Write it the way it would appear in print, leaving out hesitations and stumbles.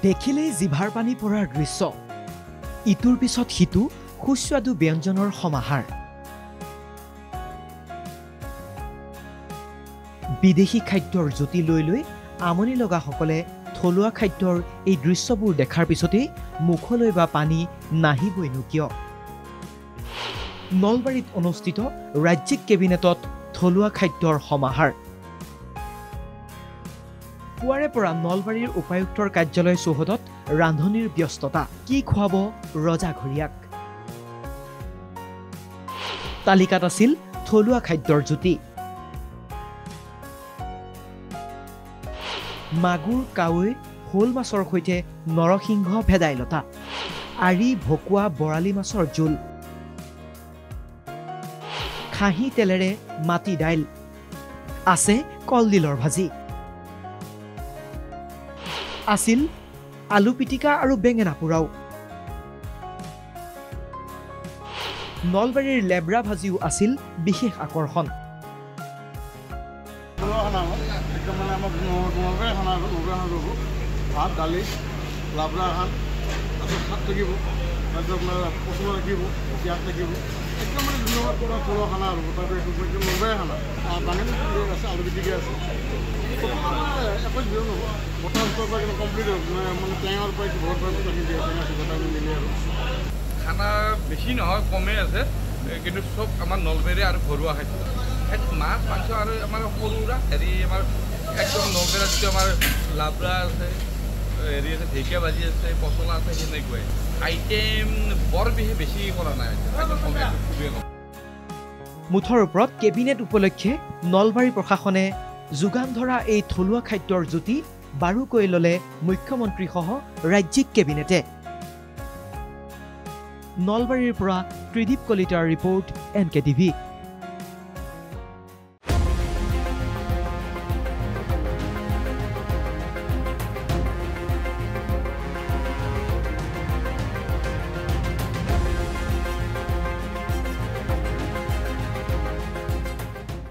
দেখিলেই জিভাৰ পানী পৰাৰ দৃশ্য ইটোৰ পিছত সিটো সুস্বাদু ব্যঞ্জনৰ সমাহাৰ বিদেশী খাদ্যৰ জুতি লৈ লৈ আমনি লগাসকলে থলুৱা খাদ্যৰ এই দৃশ্যবোৰ দেখাৰ পিছতেই মুখলৈ বা পানী নাহিবইনো কিয় নলবাৰীত অনুষ্ঠিত ৰাজ্যিক কেবিনেটত থলুৱা খাদ্যৰ সমাহাৰ পুৱাৰে পৰা নলবাৰীৰ উপায়ুক্তৰ কাৰ্যালয় চৌহদত ৰান্ধনিৰ ব্যস্ততা কি খুৱাব ৰজাঘৰীয়াক তালিকাত আছিল থলুৱা খাদ্যৰ জুতি মাগুৰ কাৱৈ শোল মাছৰ সৈতে নৰসিংহ ভেদাইলতা আৰি ভকুৱা বৰালি মাছৰ জোল খাহী তেলেৰে মাটি দাইল আছে কলডিলৰ ভাজি আছিল আলু পিটিকা আৰু বেঙেনা পোৰাও নলবাৰীৰ লেব্ৰা ভাজিও আছিল বিশেষ আকৰ্ষণ ভাত দালি লাবৰা এখন তাৰপিছত শাক থাকিব তাৰপিছত পচলা থাকিব পিঁয়াজ থাকিব একদম মানে ধন্যবাদ কৰা থলুৱা খানা আৰু গোটাটো একদম নলবাৰী খানা বাঙালী আছে আলু পিটিকা আছে একো বিৰোধ নহ'ব বটাৰ পৰা কিন্তু কমপ্লিট মানে টেঙাৰ পৰা বহুত ৰাখি দিয়ে টেঙা গোটাটো মিলি আৰু খানা বেছি নহয় কমেই আছে কিন্তু চব আমাৰ নলবাৰী আৰু ঘৰুৱা খাদ্য মাছ মাংস আৰু আমাৰ সৰু সুৰা হেৰি আমাৰ একদম নলবাৰী যিটো আমাৰ লাবৰা আছে হেৰি আছে ঢেকীয়া ভাজি আছে পচলা আছে সেনেকুৱাই আইটেম বৰ বেছি কৰা নাই খুবেই কম মুঠৰ ওপৰত কেবিনেট উপলক্ষে নলবাৰী প্ৰশাসনে যোগান ধৰা এই থলুৱা খাদ্যৰ জুতি বাৰুকৈ ল'লে মুখ্যমন্ত্ৰীসহ ৰাজ্যিক কেবিনেটে নলবাৰীৰ পৰা ত্ৰিদীপ কলিতাৰ ৰিপৰ্ট NKTV